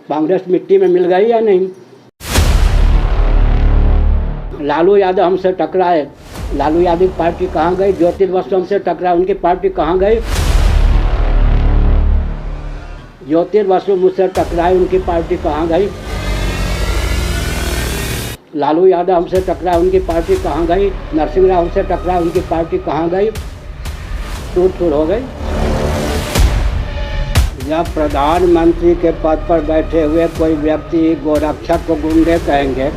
कांग्रेस मिट्टी में मिल गई या नहीं? लालू यादव हमसे टकराए, लालू यादव की पार्टी कहाँ गई? ज्योतिर्बसु हमसे टकराए, उनकी पार्टी कहाँ गई? ज्योतिर्बसु मुझसे टकराए, उनकी पार्टी कहाँ गई? लालू यादव हमसे टकराए, उनकी पार्टी कहाँ गई? नरसिंह राव हमसे टकराए, उनकी पार्टी कहाँ गई? टूट फूट हो गई। जब प्रधानमंत्री के पद पर बैठे हुए कोई व्यक्ति गोरक्षक को गुंडे कहेंगे,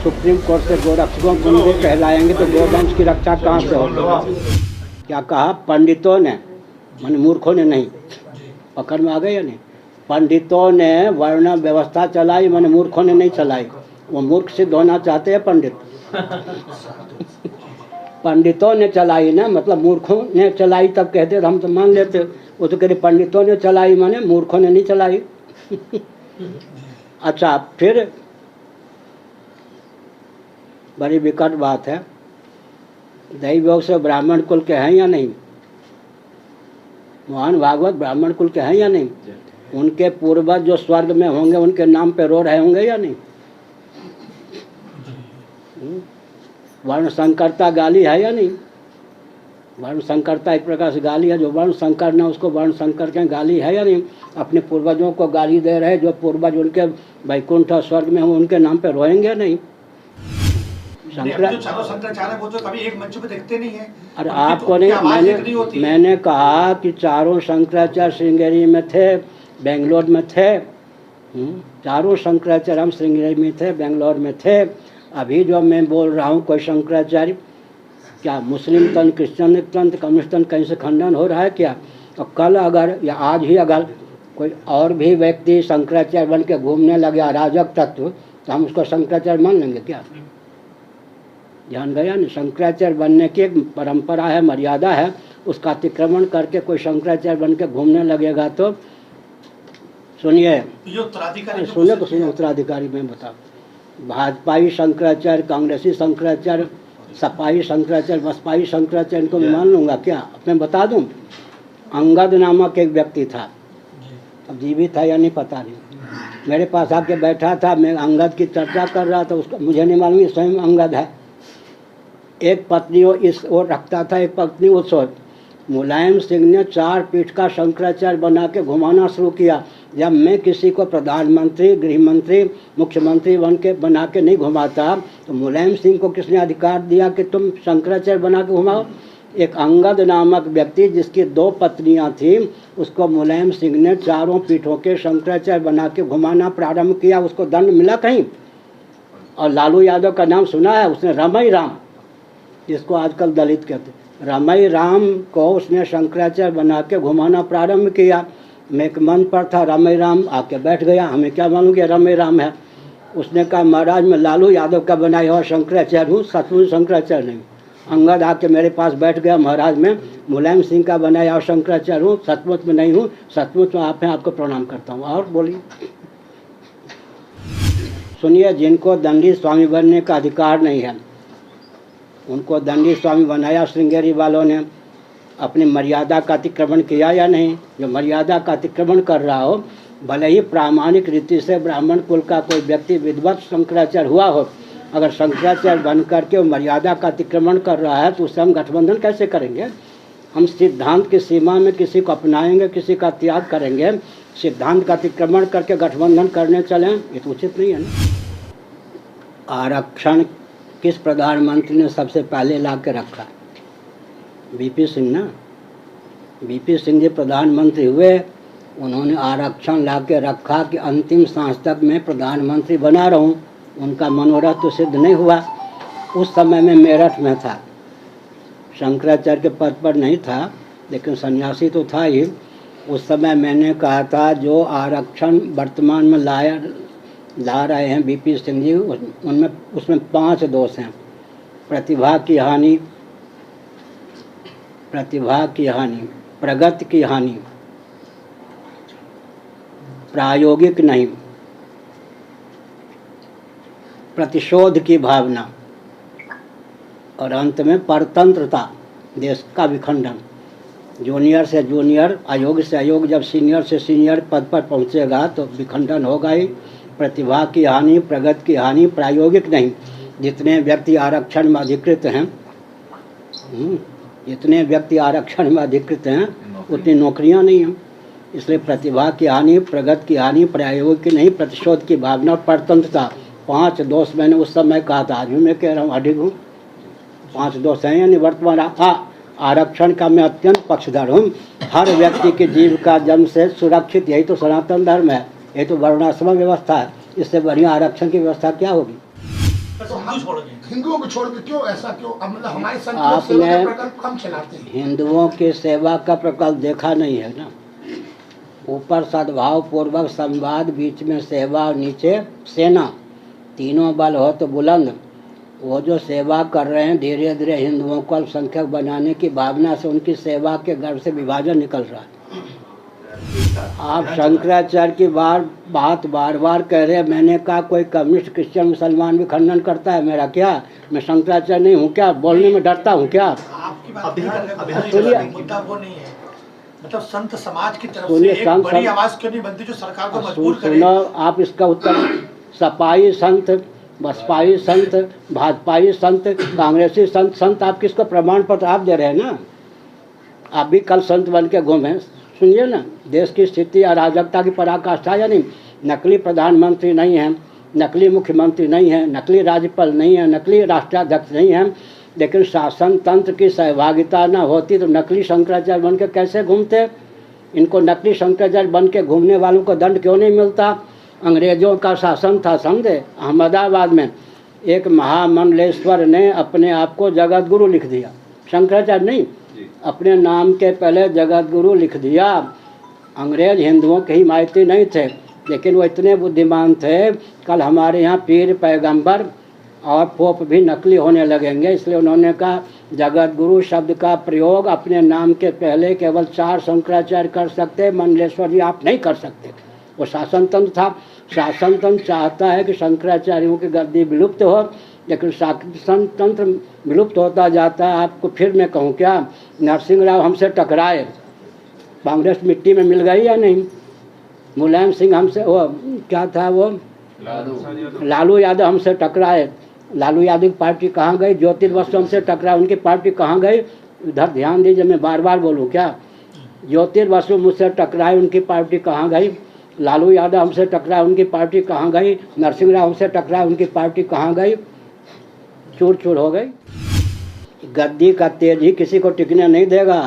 सुप्रीम कोर्ट से गोरक्षकों को गुंडे कहलाएंगे, तो गोवंश की रक्षा कहाँ से होगी? क्या कहा? पंडितों ने, माने मूर्खों ने नहीं, पकड़ में आ गए या नहीं? पंडितों ने वर्ण व्यवस्था चलाई, माने मूर्खों ने नहीं चलाई। वो मूर्ख सिद्ध होना चाहते हैं पंडित। पंडितों ने चलाई ना, मतलब मूर्खों ने चलाई तब कहते हम तो मान लेते। वो तो कहते पंडितों ने चलाई, माने मूर्खों ने नहीं चलाई। अच्छा, फिर बड़ी विकट बात है, दैवयोग से ब्राह्मण कुल के हैं या नहीं? मोहन भागवत ब्राह्मण कुल के हैं या नहीं? उनके पूर्वज जो स्वर्ग में होंगे उनके नाम पे रो रहे होंगे या नहीं? वर्ण संकरता गाली है या नहीं? वर्ण संकरता एक प्रकार से गाली है। जो वर्ण संकर ना, उसको वर्ण संकर के गाली है या नहीं? अपने पूर्वजों को गाली दे रहे, जो पूर्वज उनके वैकुंठ और स्वर्ग में हो उनके नाम पे रोएंगे या नहीं? शंकराचार्य वो तो कभी एक मंच पे देखते नहीं है। अरे आपको नहीं, मैंने कहा कि चारों शंकराचार्य श्रृंगेरी में थे, बेंगलोर में थे। चारों शंकराचार्य हम श्रृंगेरी में थे, बेंगलोर में थे। अभी जो मैं बोल रहा हूँ, कोई शंकराचार्य क्या मुस्लिम तंत्र, क्रिश्चियन तंत्र, कम्युनिस्ट तंत्र कहीं से खंडन हो रहा है क्या? और कल अगर या आज ही अगर कोई और भी व्यक्ति शंकराचार्य बन के घूमने लगे अराजक तत्व, तो हम उसको शंकराचार्य मान लेंगे क्या? ध्यान गया ना? शंकराचार्य बनने की एक परंपरा है, मर्यादा है, उसका अतिक्रमण करके कोई शंकराचार्य बन के घूमने लगेगा तो सुनिए, सुनिए तो सुनिए। उत्तराधिकारी में बताओ, भाजपाई शंकराचार्य, कांग्रेसी शंकराचार्य, सपाई शंकराचार्य, बसपाई शंकराचार्य, इनको मान लूँगा क्या? मैं बता दूँ, अंगद नामक एक व्यक्ति था, अब जीवित था या नहीं पता नहीं, मेरे पास आके बैठा था, मैं अंगद की चर्चा कर रहा था, उसको मुझे नहीं मालूम स्वयं अंगद है। एक पत्नी वो इस ओर रखता था, एक पत्नी उस ओर। मुलायम सिंह ने 4 पीठ का शंकराचार्य बना के घुमाना शुरू किया। जब मैं किसी को प्रधानमंत्री, गृह मंत्री, मुख्यमंत्री बना के नहीं घुमाता, तो मुलायम सिंह को किसने अधिकार दिया कि तुम शंकराचार्य बना के घुमाओ? एक अंगद नामक व्यक्ति जिसकी 2 पत्नियां थीं, उसको मुलायम सिंह ने 4 पीठों के शंकराचार्य बना के घुमाना प्रारंभ किया। उसको दंड मिला कहीं? और लालू यादव का नाम सुना है? उसने रमई राम, जिसको आजकल दलित कहते, रमई राम को उसने शंकराचार्य बना के घुमाना प्रारंभ किया। मैं एक मन पर था, रमई राम आके बैठ गया, हमें क्या मालूम कि रमई राम है। उसने कहा महाराज मैं लालू यादव का बनाया हुआ शंकराचार्य हूँ, सचमुच शंकराचार्य नहीं। अंगद आके मेरे पास बैठ गया, महाराज मैं मुलायम सिंह का बनाया हुआ शंकराचार्य हूँ, सचमुच में नहीं हूँ, सचमुच में आप हैं, आपको प्रणाम करता हूँ। और बोलिए, सुनिए, जिनको दंडी स्वामी बनने का अधिकार नहीं है उनको दंडी स्वामी बनाया श्रृंगेरी वालों ने। अपनी मर्यादा का अतिक्रमण किया या नहीं? जो मर्यादा का अतिक्रमण कर रहा हो, भले ही प्रामाणिक रीति से ब्राह्मण कुल का कोई व्यक्ति विद्वत शंकराचार्य हुआ हो, अगर शंकराचार्य बन करके वो मर्यादा का अतिक्रमण कर रहा है तो उससे हम गठबंधन कैसे करेंगे? हम सिद्धांत की सीमा में किसी को अपनाएंगे, किसी का त्याग करेंगे, सिद्धांत का अतिक्रमण करके गठबंधन करने चलें, ये तो उचित नहीं है ना। आरक्षण किस प्रधानमंत्री ने सबसे पहले ला के रखा? बीपी सिंह ना। बीपी सिंह जी प्रधानमंत्री हुए, उन्होंने आरक्षण ला के रखा कि अंतिम सांस तक मैं प्रधानमंत्री बना रहूं। उनका मनोरथ तो सिद्ध नहीं हुआ। उस समय में मेरठ में था, शंकराचार्य के पद पर नहीं था, लेकिन सन्यासी तो था ही। उस समय मैंने कहा था जो आरक्षण वर्तमान में ला रहे हैं बीपी सिंह जी, उसमें 5 दोष हैं। प्रतिभा की हानि, प्रगति की हानि, प्रायोगिक नहीं, प्रतिशोध की भावना, और अंत में परतंत्रता, देश का विखंडन। जूनियर से जूनियर, अयोग्य से अयोग्य जब सीनियर से सीनियर पद पर पहुंचेगा तो विखंडन होगा ही। प्रतिभा की हानि, प्रगति की हानि, प्रायोगिक नहीं। जितने व्यक्ति आरक्षण में अधिकृत हैं, जितने व्यक्ति आरक्षण में अधिकृत हैं उतनी नौकरियां नहीं हैं। इसलिए प्रतिभा की हानि, प्रगति की हानि, प्रायोगिक नहीं, प्रतिशोध की भावना, परतंत्रता। 5 दोष मैंने उस समय कहा था, आज भी मैं कह रहा हूँ अधिक हूँ। 5 दोष हैं, यानी वर्तमान आरक्षण का मैं अत्यंत पक्षधर हूँ। हर व्यक्ति की जीविका जन्म से सुरक्षित, यही तो सनातन धर्म है, यही तो वर्णाश्रम व्यवस्था है। इससे बढ़िया आरक्षण की व्यवस्था क्या होगी? हिंदुओं को छोड़ के क्यों ऐसा, क्यों? मतलब हमारे संत लोग आपने सेवा का प्रकल्प कम चलाते हैं। हिंदुओं की सेवा का प्रकल्प देखा नहीं है ना। ऊपर सद्भाव पूर्वक संवाद, बीच में सेवा और नीचे सेना, तीनों बल हो तो बुलंद। वो जो सेवा कर रहे हैं, धीरे धीरे हिंदुओं को अल्पसंख्यक बनाने की भावना से उनकी सेवा के गर्भ से विभाजन निकल रहा है। आप शंकराचार्य की बात बार बार कह रहे हैं। मैंने कहा कोई कम्युनिस्ट, क्रिश्चियन, मुसलमान भी खंडन करता है मेरा क्या? मैं शंकराचार्य नहीं हूँ क्या? बोलने में डरता हूँ क्या? आपकी बात मुद्दा वो नहीं है, मतलब संत समाज की तरफ से एक बड़ी आवाज क्यों नहीं बनती जो सरकार को मजबूर करे? सुनो, आप इसका उत्तर, सपाई संत, बसपाई संत, भाजपाई संत, कांग्रेसी संत, संत आप किसको? प्रमाण पत्र आप दे रहे हैं ना। आप भी कल संत बन के घूमे। सुनिए ना, देश की स्थिति अराजकता की पराकाष्ठा, यानी नकली प्रधानमंत्री नहीं है, नकली मुख्यमंत्री नहीं है, नकली राज्यपाल नहीं है, नकली राष्ट्राध्यक्ष नहीं है, लेकिन शासन तंत्र की सहभागिता न होती तो नकली शंकराचार्य बन के कैसे घूमते? इनको नकली शंकराचार्य बन के घूमने वालों को दंड क्यों नहीं मिलता? अंग्रेजों का शासन था, समझे? अहमदाबाद में एक महामंडलेश्वर ने अपने आप को जगत गुरु लिख दिया, शंकराचार्य नहीं, अपने नाम के पहले जगत गुरु लिख दिया। अंग्रेज हिंदुओं के हिमायती नहीं थे, लेकिन वो इतने बुद्धिमान थे, कल हमारे यहाँ पीर, पैगंबर और पोप भी नकली होने लगेंगे। इसलिए उन्होंने कहा जगत गुरु शब्द का प्रयोग अपने नाम के पहले केवल 4 शंकराचार्य कर सकते, मंडलेश्वर जी आप नहीं कर सकते। वो शासन तंत्र था। शासन तंत्र चाहता है कि शंकराचार्यों की गद्दी विलुप्त हो, लेकिन शासन तंत्र विलुप्त होता जाता है। आपको फिर मैं कहूँ क्या, नरसिंह राव हमसे टकराए, कांग्रेस मिट्टी में मिल गई या नहीं? मुलायम सिंह हमसे, वो क्या था वो, लालू यादव हमसे टकराए, लालू यादव की पार्टी कहाँ गई? ज्योतिर्बसु हमसे टकराए, उनकी पार्टी कहाँ गई? इधर ध्यान दीजिए, मैं बार बार बोलूँ क्या? ज्योतिर्बसु मुझसे टकराए, उनकी पार्टी कहाँ गई? लालू यादव हमसे टकराए, उनकी पार्टी कहाँ गई? नरसिंह राव हमसे टकराए, उनकी पार्टी कहाँ गई? चूर चूर हो गई। गद्दी का तेज ही किसी को टिकने नहीं देगा।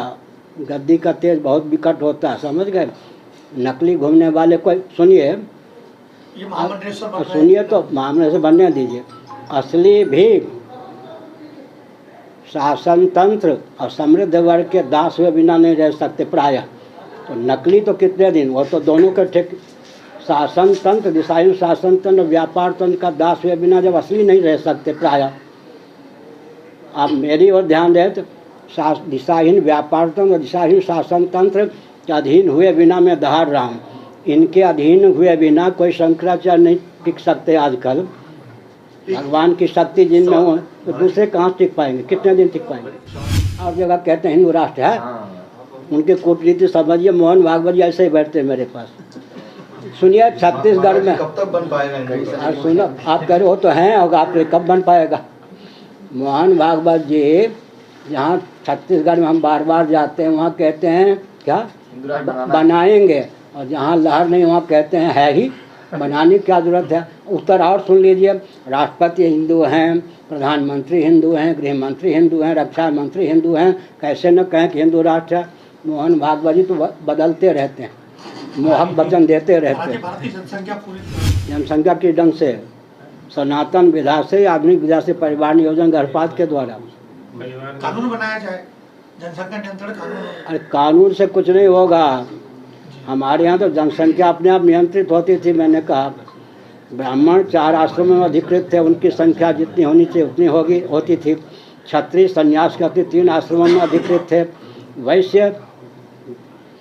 गद्दी का तेज बहुत विकट होता है, समझ गए? नकली घूमने वाले को सुनिए, सुनिए तो महामंडलेश्वर बनने दीजिए। असली भी शासन तंत्र और समृद्ध वर्ग के दास हुए बिना नहीं रह सकते प्रायः। तो नकली तो कितने दिन, वो तो दोनों के ठीक। शासन तंत्र, दिशाहीन शासन तंत्र, व्यापार तंत्र का दास हुए बिना जब असली नहीं रह सकते प्रायः। आप मेरी ओर ध्यान दें तो दिशाहीन व्यापार तंत्र, दिशाहीन शासन तंत्र के अधीन हुए बिना मैं दहाड़ रहा हूँ। इनके अधीन हुए बिना कोई शंकराचार्य नहीं टिक सकते। आजकल भगवान की शक्ति जिनमें हो तो दूसरे कहाँ टिक पाएंगे? कितने दिन टिक पाएंगे? और जगह कहते हैं हिंदू राष्ट्र है, उनके कूटनीति समझिए। मोहन भागवत जी ऐसे ही बैठते हैं मेरे पास। सुनिए, छत्तीसगढ़ में कब तक बन पाएगा? सुनो, आप कह रहे हो तो हैं, और आप कब बन पाएगा? मोहन भागवत जी जहाँ छत्तीसगढ़ में हम बार बार जाते हैं, वहाँ कहते हैं क्या बनाएंगे, और जहाँ लहर नहीं वहाँ कहते हैं है ही, बनाने की क्या जरूरत है? उत्तर और सुन लीजिए, राष्ट्रपति हिंदू हैं, प्रधानमंत्री हिंदू हैं, गृह मंत्री हिंदू हैं, रक्षा मंत्री हिंदू हैं, कैसे न कहें कि हिंदू राष्ट्र है? मोहन भागवत जी तो बदलते रहते हैं, मोहक वचन देते रहते हैं। जनसंख्या के ढंग से, सनातन विधा से, आधुनिक विधा से, परिवार नियोजन गर्भपात के द्वारा कानून बनाया जाए, जनसंख्या नियंत्रण कानून। अरे कानून से कुछ नहीं होगा। हमारे यहाँ तो जनसंख्या अपने आप नियंत्रित होती थी। मैंने कहा ब्राह्मण 4 आश्रमों में अधिकृत थे, उनकी संख्या जितनी होनी चाहिए उतनी होती थी। क्षत्रिय संन्यास करते 3 आश्रमों में अधिकृत थे। वैश्य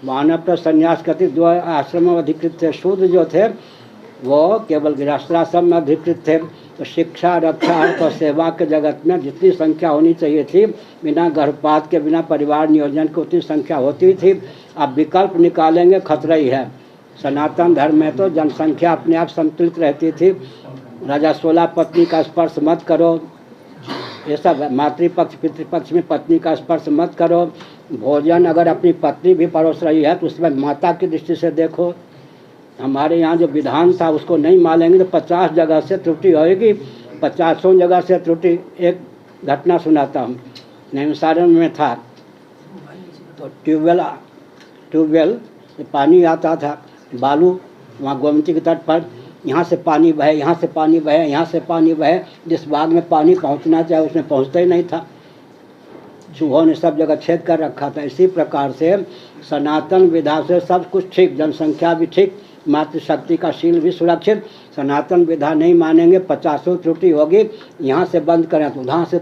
मानव संन्यास करते 2 आश्रमों में अधिकृत थे। शूद्र जो थे वो केवल गृहस्थाश्रम में अधिकृत थे। तो शिक्षा, रक्षा, अर्थ और सेवा के जगत में जितनी संख्या होनी चाहिए थी, बिना गर्भपात के, बिना परिवार नियोजन के उतनी संख्या होती थी। अब विकल्प निकालेंगे, खतरा ही है। सनातन धर्म में तो जनसंख्या अपने आप संतुलित रहती थी। राजा 16 पत्नी का स्पर्श मत करो, ये सब। मातृपक्ष पितृपक्ष में पत्नी का स्पर्श मत करो। भोजन अगर अपनी पत्नी भी परोस रही है तो उसमें माता की दृष्टि से देखो। हमारे यहाँ जो विधान था उसको नहीं मानेंगे तो 50 जगह से त्रुटि होएगी, 50 जगह से त्रुटि। एक घटना सुनाता हूँ। नैमिषारण्य में था तो ट्यूबवेल से पानी आता था, बालू, वहाँ गोमती के तट पर। यहाँ से पानी बहे, यहाँ से पानी बहे, यहाँ से पानी बहे। जिस बाग में पानी पहुँचना चाहे उसमें पहुँचता ही नहीं था। चूहों ने सब जगह छेद कर रखा था। इसी प्रकार से सनातन विधा से सब कुछ ठीक, जनसंख्या भी ठीक, मातृशक्ति का शील भी सुरक्षित। सनातन विधा नहीं मानेंगे, 50 त्रुटि होगी। यहाँ से बंद करें तो वहाँ से